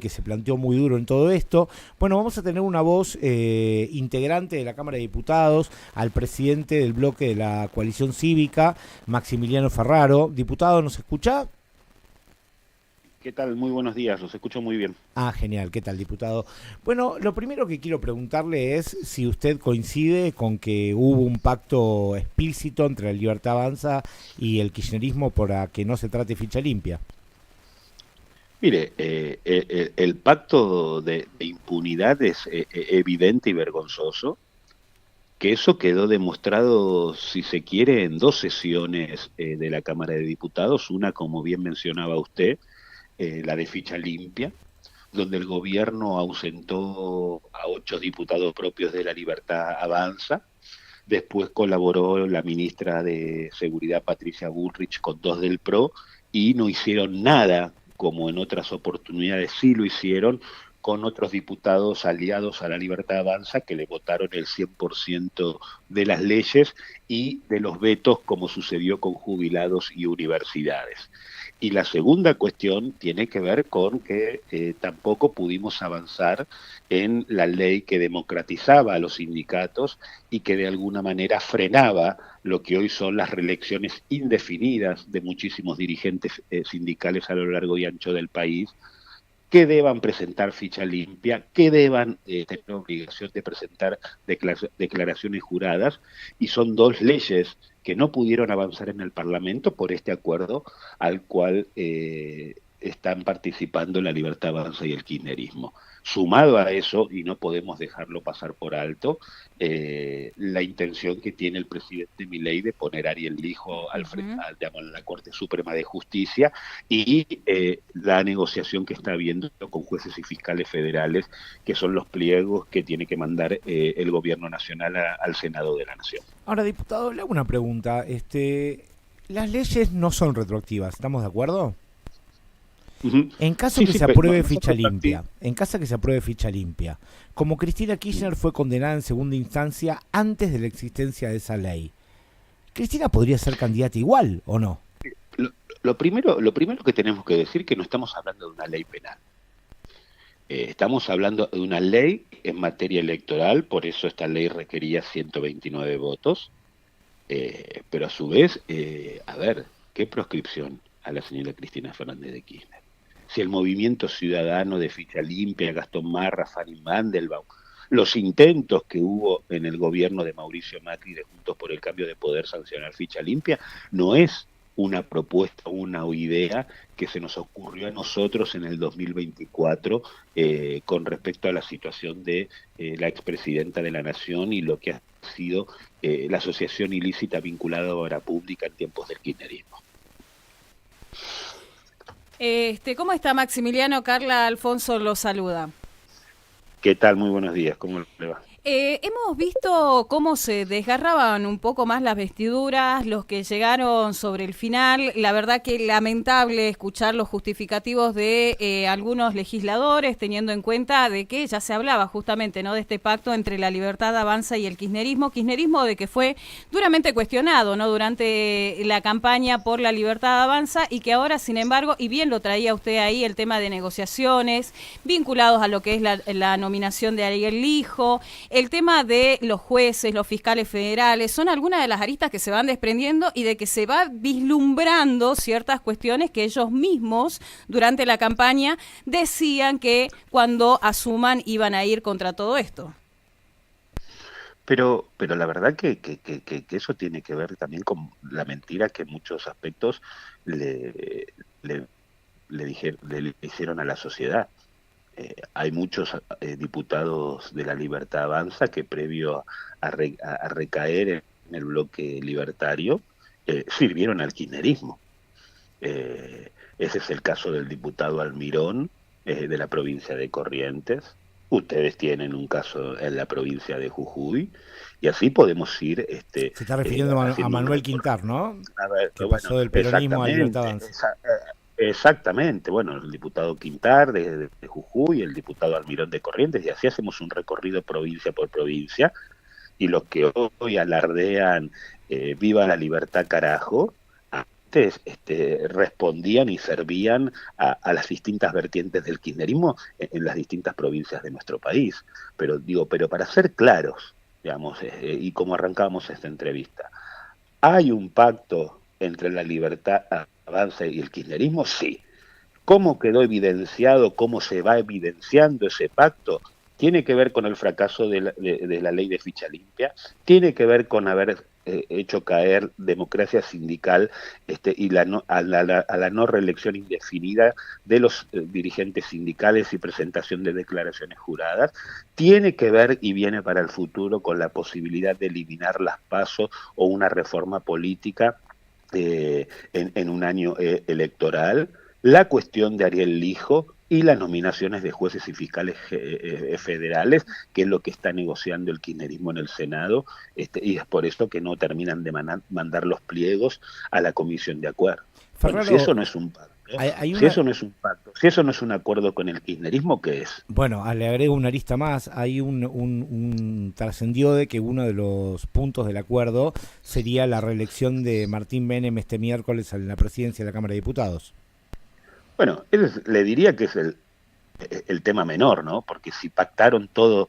que se planteó muy duro en todo esto. Bueno, vamos a tener una voz integrante de la Cámara de Diputados, al presidente del bloque de la coalición cívica, Maximiliano Ferraro. Diputado, ¿nos escucha? ¿Qué tal? Muy buenos días, los escucho muy bien. Ah, genial, ¿qué tal, diputado? Bueno, lo primero que quiero preguntarle es si usted coincide con que hubo un pacto explícito entre la Libertad Avanza y el kirchnerismo para que no se trate ficha limpia. Mire, el pacto de impunidad es evidente y vergonzoso, que eso quedó demostrado, si se quiere, en dos sesiones de la Cámara de Diputados, una, como bien mencionaba usted, la de ficha limpia, donde el gobierno ausentó a 8 diputados propios de la Libertad Avanza. Después colaboró la ministra de Seguridad, Patricia Bullrich, con 2 del PRO, y no hicieron nada, como en otras oportunidades sí lo hicieron, con otros diputados aliados a la Libertad Avanza que le votaron el 100% de las leyes y de los vetos, como sucedió con jubilados y universidades. Y la segunda cuestión tiene que ver con que tampoco pudimos avanzar en la ley que democratizaba a los sindicatos y que de alguna manera frenaba lo que hoy son las reelecciones indefinidas de muchísimos dirigentes sindicales a lo largo y ancho del país, que deban presentar ficha limpia, que deban tener obligación de presentar declaraciones juradas, y son dos leyes que no pudieron avanzar en el Parlamento por este acuerdo al cual están participando la Libertad Avanza y el kirchnerismo. Sumado a eso, y no podemos dejarlo pasar por alto, la intención que tiene el presidente Milei de poner a Ariel Lijo Ujú. digamos, a la Corte Suprema de Justicia, y la negociación que está habiendo con jueces y fiscales federales, que son los pliegos que tiene que mandar el gobierno nacional al Senado de la Nación. Ahora, diputado, le hago una pregunta. Las leyes no son retroactivas, ¿estamos de acuerdo? Ujú. En caso Sí, que sí, se apruebe no son ficha retroactivos. limpia, en caso que se apruebe ficha limpia, como Cristina Kirchner fue condenada en segunda instancia antes de la existencia de esa ley, ¿Cristina podría ser candidata igual o no? Lo primero que tenemos que decir es que no estamos hablando de una ley penal. Estamos hablando de una ley en materia electoral, por eso esta ley requería 129 votos, pero a su vez, a ver, ¿qué proscripción a la señora Cristina Fernández de Kirchner? Si el movimiento ciudadano de ficha limpia, Gastón Marra, Fanny Mandelbaum, los intentos que hubo en el gobierno de Mauricio Macri de Juntos por el Cambio de poder sancionar ficha limpia, no es una propuesta, una idea que se nos ocurrió a nosotros en el 2024 con respecto a la situación de la expresidenta de la Nación y lo que ha sido la asociación ilícita vinculada a obra pública en tiempos del kirchnerismo. ¿Cómo está Maximiliano? Carla Alfonso lo saluda. ¿Qué tal? Muy buenos días, ¿cómo le va? Hemos visto cómo se desgarraban un poco más las vestiduras, los que llegaron sobre el final. La verdad que lamentable escuchar los justificativos de algunos legisladores, teniendo en cuenta de que ya se hablaba justamente, ¿no?, de este pacto entre la Libertad Avanza y el kirchnerismo de que fue duramente cuestionado, ¿no?, durante la campaña por la Libertad Avanza, y que ahora, sin embargo, y bien lo traía usted ahí, el tema de negociaciones vinculados a lo que es la nominación de Ariel Lijo, el tema de los jueces, los fiscales federales, son algunas de las aristas que se van desprendiendo y de que se va vislumbrando ciertas cuestiones que ellos mismos durante la campaña decían que cuando asuman iban a ir contra todo esto. Pero la verdad que eso tiene que ver también con la mentira que en muchos aspectos le, le, le hicieron a la sociedad. Hay muchos diputados de la Libertad Avanza que previo a recaer en el bloque libertario sirvieron al kirchnerismo. Ese es el caso del diputado Almirón, de la provincia de Corrientes. Ustedes tienen un caso en la provincia de Jujuy, y así podemos ir Se está refiriendo a haciendo un Manuel recorrido. Quintar, ¿no? A ver, Que bueno, pasó del peronismo a Libertad exactamente, Avanza. exactamente. Bueno, el diputado Quintar de Jujuy, el diputado Almirón de Corrientes, y así hacemos un recorrido provincia por provincia, y los que hoy alardean viva la libertad carajo, intendentes respondían y servían a las distintas vertientes del kirchnerismo en las distintas provincias de nuestro país. Pero para ser claros, digamos, y como arrancamos esta entrevista, ¿hay un pacto entre la Libertad Avanza y el kirchnerismo? Sí. ¿Cómo quedó evidenciado, cómo se va evidenciando ese pacto? Tiene que ver con el fracaso de la ley de ficha limpia, tiene que ver con haber hecho caer democracia sindical y a la no reelección indefinida de los dirigentes sindicales y presentación de declaraciones juradas, tiene que ver y viene para el futuro con la posibilidad de eliminar las PASO o una reforma política en un año electoral, la cuestión de Ariel Lijo y las nominaciones de jueces y fiscales federales, que es lo que está negociando el kirchnerismo en el Senado, y es por eso que no terminan de mandar los pliegos a la comisión de acuerdo. Bueno, si eso no es un pacto, si eso no es un pacto, si eso no es un acuerdo con el kirchnerismo, ¿qué es? Bueno, le agrego una arista más. Hay un trascendió de que uno de los puntos del acuerdo sería la reelección de Martín Menem este miércoles en la presidencia de la Cámara de Diputados. Bueno, le diría que es el tema menor, ¿no? Porque si pactaron todo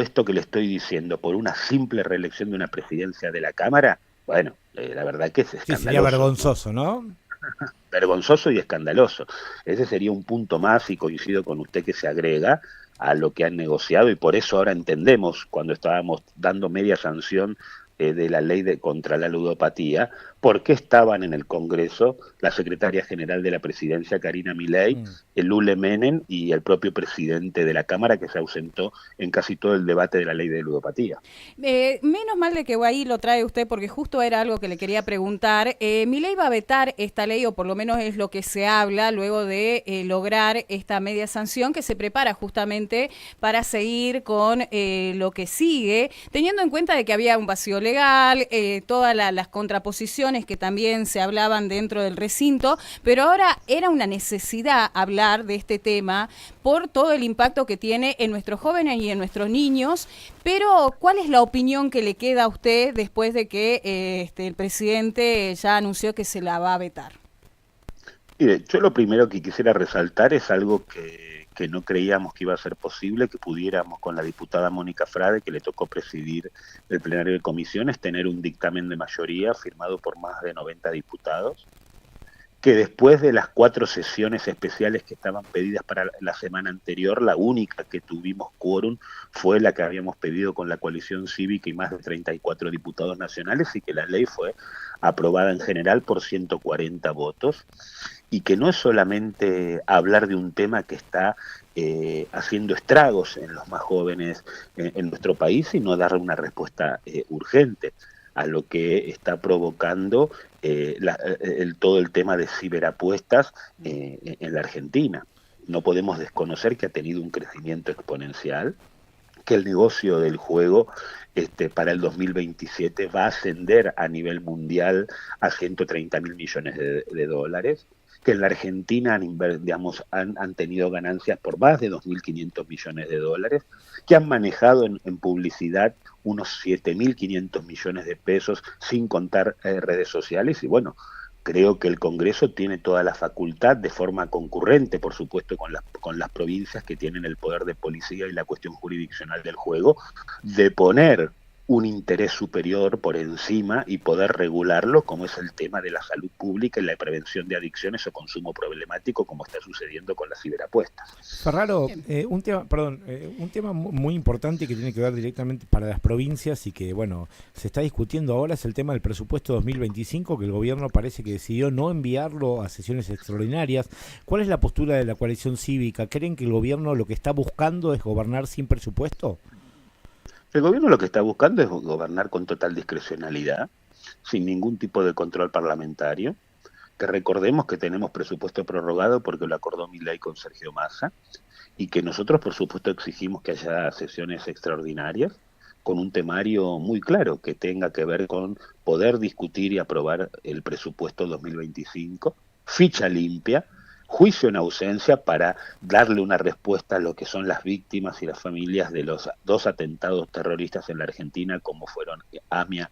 esto que le estoy diciendo por una simple reelección de una presidencia de la Cámara, bueno, la verdad que es escandaloso. Sí, sería vergonzoso, ¿no? Vergonzoso y escandaloso. Ese sería un punto más, y coincido con usted, que se agrega a lo que han negociado, y por eso ahora entendemos, cuando estábamos dando media sanción de la ley contra la ludopatía, por qué estaban en el Congreso la secretaria general de la presidencia, Karina Milei, el Lule Menem y el propio presidente de la Cámara, que se ausentó en casi todo el debate de la ley de ludopatía. Menos mal de que ahí lo trae usted, porque justo era algo que le quería preguntar. Milei va a vetar esta ley, o por lo menos es lo que se habla, luego de lograr esta media sanción, que se prepara justamente para seguir con lo que sigue, teniendo en cuenta de que había un vacío legal, todas las contraposiciones que también se hablaban dentro del recinto, pero ahora era una necesidad hablar de este tema por todo el impacto que tiene en nuestros jóvenes y en nuestros niños. Pero ¿cuál es la opinión que le queda a usted después de que el presidente ya anunció que se la va a vetar? Mire, yo lo primero que quisiera resaltar es algo que no creíamos que iba a ser posible, que pudiéramos con la diputada Mónica Frade, que le tocó presidir el plenario de comisiones, tener un dictamen de mayoría firmado por más de 90 diputados, que después de las 4 sesiones especiales que estaban pedidas para la semana anterior, la única que tuvimos quórum fue la que habíamos pedido con la coalición cívica y más de 34 diputados nacionales, y que la ley fue aprobada en general por 140 votos, y que no es solamente hablar de un tema que está haciendo estragos en los más jóvenes en nuestro país, sino darle una respuesta urgente a lo que está provocando todo el tema de ciberapuestas en la Argentina. No podemos desconocer que ha tenido un crecimiento exponencial, que el negocio del juego para el 2027 va a ascender a nivel mundial a 130.000 millones de dólares, que en la Argentina han tenido ganancias por más de 2.500 millones de dólares, que han manejado en publicidad unos 7.500 millones de pesos, sin contar redes sociales. Y bueno, creo que el Congreso tiene toda la facultad, de forma concurrente, por supuesto, con las provincias que tienen el poder de policía y la cuestión jurisdiccional del juego, de poner un interés superior por encima y poder regularlo, como es el tema de la salud pública y la prevención de adicciones o consumo problemático, como está sucediendo con las ciberapuestas. Ferraro, un tema muy importante que tiene que ver directamente para las provincias y que, bueno, se está discutiendo ahora, es el tema del presupuesto 2025, que el gobierno parece que decidió no enviarlo a sesiones extraordinarias. ¿Cuál es la postura de la coalición cívica? ¿Creen que el gobierno lo que está buscando es gobernar sin presupuesto? El gobierno lo que está buscando es gobernar con total discrecionalidad, sin ningún tipo de control parlamentario, que recordemos que tenemos presupuesto prorrogado porque lo acordó Milei con Sergio Massa, y que nosotros, por supuesto, exigimos que haya sesiones extraordinarias con un temario muy claro que tenga que ver con poder discutir y aprobar el presupuesto 2025, ficha limpia, juicio en ausencia, para darle una respuesta a lo que son las víctimas y las familias de los 2 atentados terroristas en la Argentina, como fueron AMIA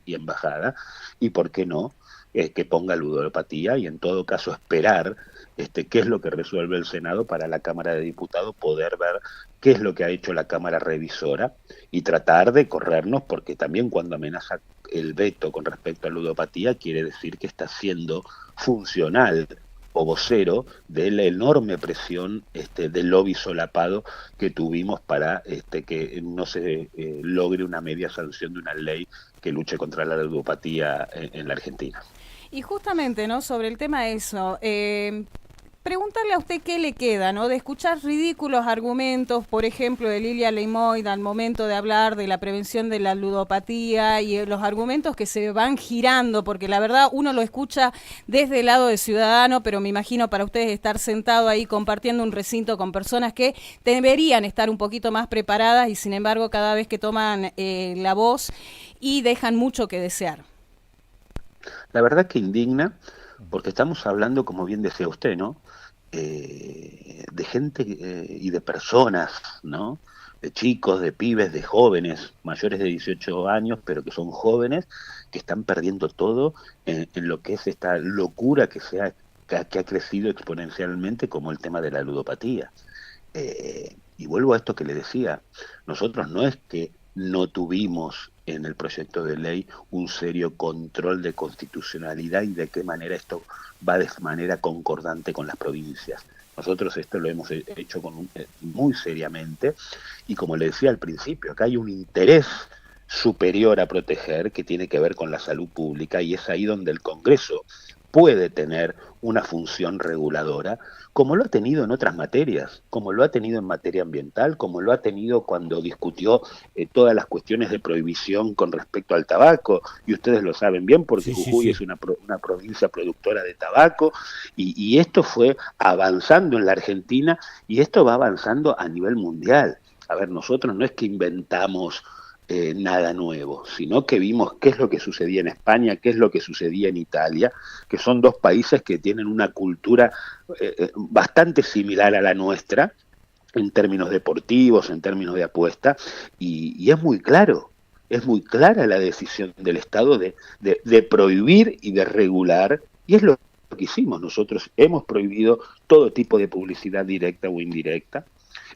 y Embajada, y por qué no, que ponga ludopatía y en todo caso esperar qué es lo que resuelve el Senado para la Cámara de Diputados poder ver qué es lo que ha hecho la Cámara Revisora y tratar de corrernos, porque también cuando amenaza el veto con respecto a ludopatía quiere decir que está siendo funcional o vocero de la enorme presión del lobby solapado que tuvimos para que no se logre una media sanción de una ley que luche contra la ludopatía en la Argentina. Y justamente, ¿no? Sobre el tema de eso, preguntarle a usted qué le queda, ¿no? De escuchar ridículos argumentos, por ejemplo, de Lilia Leimoyd al momento de hablar de la prevención de la ludopatía y los argumentos que se van girando, porque la verdad uno lo escucha desde el lado de ciudadano, pero me imagino para ustedes estar sentado ahí compartiendo un recinto con personas que deberían estar un poquito más preparadas y sin embargo cada vez que toman la voz y dejan mucho que desear. La verdad que indigna, porque estamos hablando, como bien decía usted, ¿no? De gente y de personas, ¿no? De chicos, de pibes, de jóvenes, mayores de 18 años, pero que son jóvenes, que están perdiendo todo en lo que es esta locura que ha crecido exponencialmente como el tema de la ludopatía. Y vuelvo a esto que le decía, nosotros no es que no tuvimos en el proyecto de ley un serio control de constitucionalidad y de qué manera esto va de manera concordante con las provincias. Nosotros esto lo hemos hecho muy seriamente y como le decía al principio, acá hay un interés superior a proteger que tiene que ver con la salud pública y es ahí donde el Congreso puede tener una función reguladora, como lo ha tenido en otras materias, como lo ha tenido en materia ambiental, como lo ha tenido cuando discutió todas las cuestiones de prohibición con respecto al tabaco, y ustedes lo saben bien porque Jujuy es una provincia productora de tabaco, y esto fue avanzando en la Argentina, y esto va avanzando a nivel mundial. A ver, nosotros no es que inventamos nada nuevo, sino que vimos qué es lo que sucedía en España, qué es lo que sucedía en Italia, que son dos países que tienen una cultura bastante similar a la nuestra, en términos deportivos, en términos de apuesta, y es muy claro, es muy clara la decisión del Estado de prohibir y de regular, y es lo que hicimos. Nosotros hemos prohibido todo tipo de publicidad directa o indirecta.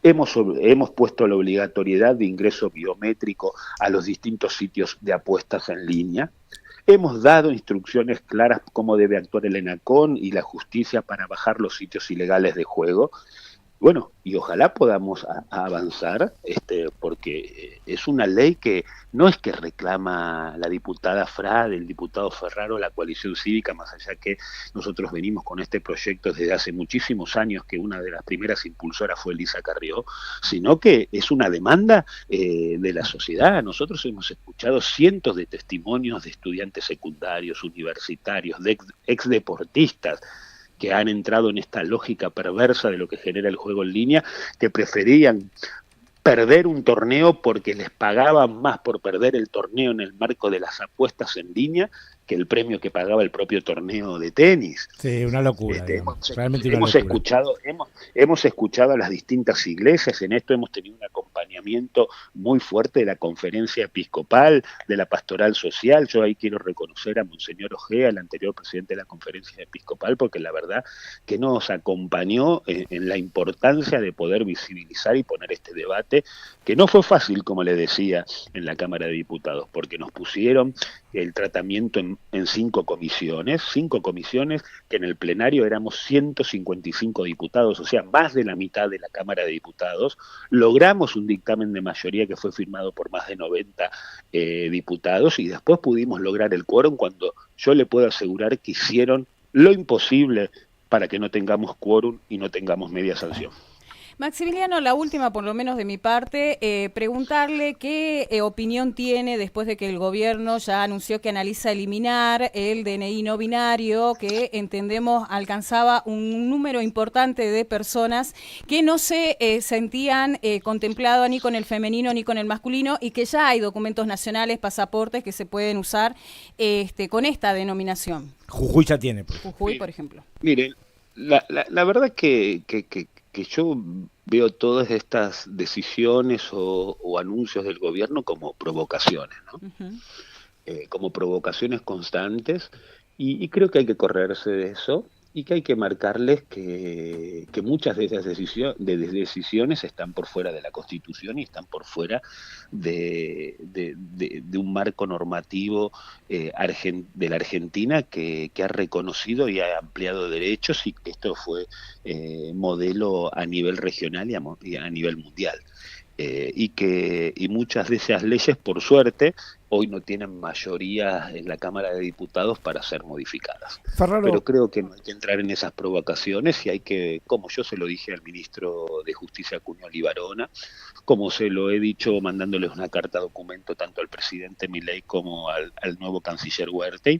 Hemos puesto la obligatoriedad de ingreso biométrico a los distintos sitios de apuestas en línea. Hemos dado instrucciones claras cómo debe actuar el ENACON y la justicia para bajar los sitios ilegales de juego. Bueno, y ojalá podamos avanzar, porque es una ley que no es que reclama la diputada Frade, el diputado Ferraro, la coalición cívica, más allá que nosotros venimos con este proyecto desde hace muchísimos años, que una de las primeras impulsoras fue Elisa Carrió, sino que es una demanda de la sociedad. Nosotros hemos escuchado cientos de testimonios de estudiantes secundarios, universitarios, de exdeportistas, que han entrado en esta lógica perversa de lo que genera el juego en línea, que preferían perder un torneo porque les pagaban más por perder el torneo en el marco de las apuestas en línea que el premio que pagaba el propio torneo de tenis. Sí, una locura. Realmente hemos escuchado a las distintas iglesias, en esto hemos tenido un acompañamiento muy fuerte de la conferencia episcopal, de la pastoral social. Yo ahí quiero reconocer a Monseñor Ojea, el anterior presidente de la conferencia episcopal, porque la verdad que nos acompañó en la importancia de poder visibilizar y poner este debate, que no fue fácil, como le decía, en la Cámara de Diputados, porque nos pusieron el tratamiento en 5 comisiones, que en el plenario éramos 155 diputados, o sea, más de la mitad de la Cámara de Diputados. Logramos un dictamen de mayoría que fue firmado por más de 90 diputados y después pudimos lograr el quórum cuando yo le puedo asegurar que hicieron lo imposible para que no tengamos quórum y no tengamos media sanción. Maximiliano, la última, por lo menos de mi parte, preguntarle qué opinión tiene después de que el gobierno ya anunció que analiza eliminar el DNI no binario, que entendemos alcanzaba un número importante de personas que no se sentían contempladas ni con el femenino ni con el masculino y que ya hay documentos nacionales, pasaportes que se pueden usar con esta denominación. Jujuy ya tiene. Jujuy, por ejemplo. Miren, la verdad que yo veo todas estas decisiones o anuncios del gobierno como provocaciones, ¿no? Como provocaciones constantes Y creo que hay que correrse de eso y que hay que marcarles que muchas de esas decisiones están por fuera de la Constitución y están por fuera de un marco normativo de la Argentina que ha reconocido y ha ampliado derechos y que esto fue modelo a nivel regional y a nivel mundial. Y muchas de esas leyes, por suerte, hoy no tienen mayoría en la Cámara de Diputados para ser modificadas. Pero Ferraro, creo que no hay que entrar en esas provocaciones y hay que, como yo se lo dije al ministro de Justicia, Cuño Libarona, como se lo he dicho mandándoles una carta documento tanto al presidente Milei como al nuevo canciller Huerta,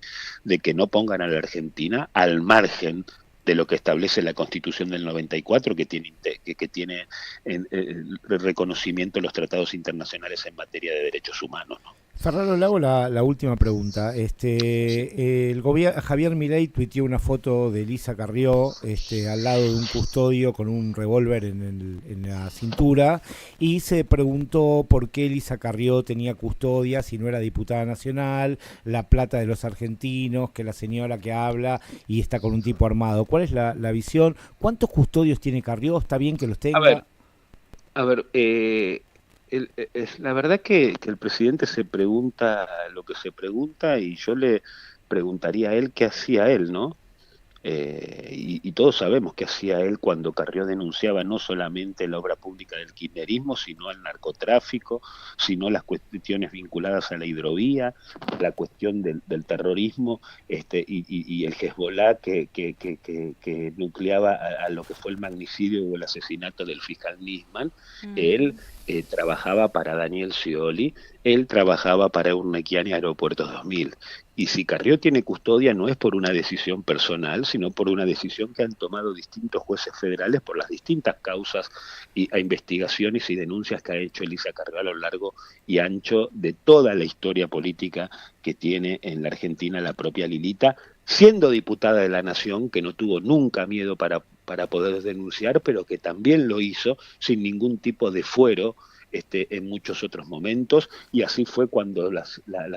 de que no pongan a la Argentina al margen de lo que establece la Constitución del 94, que tiene el reconocimiento de los tratados internacionales en materia de derechos humanos, ¿no? Ferraro, le hago la última pregunta. Sí. El gobierno Javier Milei tuiteó una foto de Elisa Carrió, al lado de un custodio con un revólver en la cintura, y se preguntó por qué Elisa Carrió tenía custodia si no era diputada nacional, la plata de los argentinos, que la señora que habla y está con un tipo armado. ¿Cuál es la visión? ¿Cuántos custodios tiene Carrió? ¿Está bien que los A tenga? ver, a ver, es la verdad que el presidente se pregunta lo que se pregunta y yo le preguntaría a él qué hacía él, ¿no? Y todos sabemos qué hacía él cuando Carrió denunciaba no solamente la obra pública del kirchnerismo, sino el narcotráfico, sino las cuestiones vinculadas a la hidrovía, la cuestión del terrorismo, y el Hezbollah que nucleaba a lo que fue el magnicidio o el asesinato del fiscal Nisman. Él trabajaba para Daniel Scioli, él trabajaba para Urnequian y Aeropuertos 2000. Y si Carrió tiene custodia no es por una decisión personal, sino por una decisión que han tomado distintos jueces federales por las distintas causas a investigaciones y denuncias que ha hecho Elisa Carrió a lo largo y ancho de toda la historia política que tiene en la Argentina la propia Lilita, siendo diputada de la Nación, que no tuvo nunca miedo para poder denunciar, pero que también lo hizo sin ningún tipo de fuero en muchos otros momentos, y así fue cuando la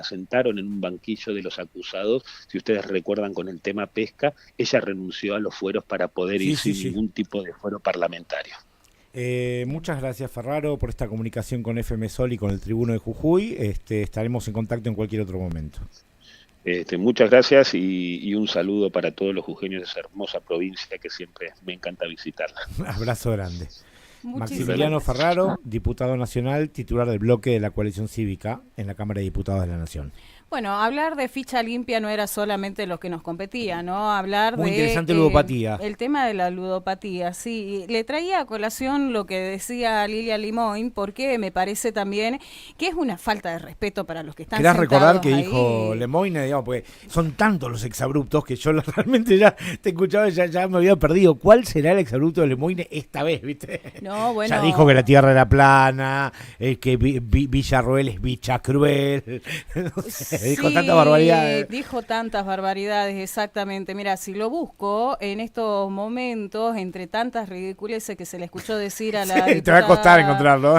sentaron en un banquillo de los acusados. Si ustedes recuerdan, con el tema pesca, ella renunció a los fueros para poder Sí, ir sí, sin sí. ningún tipo de fuero parlamentario. Muchas gracias, Ferraro, por esta comunicación con FM Sol y con el Tribuno de Jujuy. Estaremos en contacto en cualquier otro momento. Muchas gracias y un saludo para todos los jujeños de esa hermosa provincia que siempre me encanta visitarla. Un abrazo grande. Muchísimas Maximiliano gracias. Ferraro, diputado nacional, titular del bloque de la coalición cívica en la Cámara de Diputados de la Nación. Bueno, hablar de ficha limpia no era solamente lo que nos competía, ¿no? Hablar Muy de interesante ludopatía. el tema de la ludopatía, sí. Le traía a colación lo que decía Lilia Limoin, porque me parece también que es una falta de respeto para los que están ¿Querés recordar sentados que ahí. dijo Lemoyne? Digamos, porque son tantos los exabruptos que yo realmente ya te escuchaba y ya me había perdido. ¿Cuál será el exabrupto de Lemoyne esta vez, viste? No, bueno. Ya dijo que la tierra era plana, que Villarroel es bicha cruel. No sé, dijo Sí, tantas barbaridades. dijo tantas barbaridades, exactamente. Mira, si lo busco en estos momentos, entre tantas ridiculeces que se le escuchó decir a la Sí, te va a costar encontrarlo.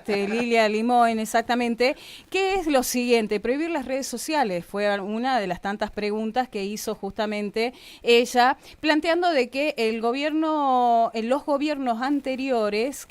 Lilia Limoen, exactamente, que es lo siguiente: prohibir las redes sociales. Fue una de las tantas preguntas que hizo justamente ella, planteando de que el gobierno, en los gobiernos anteriores,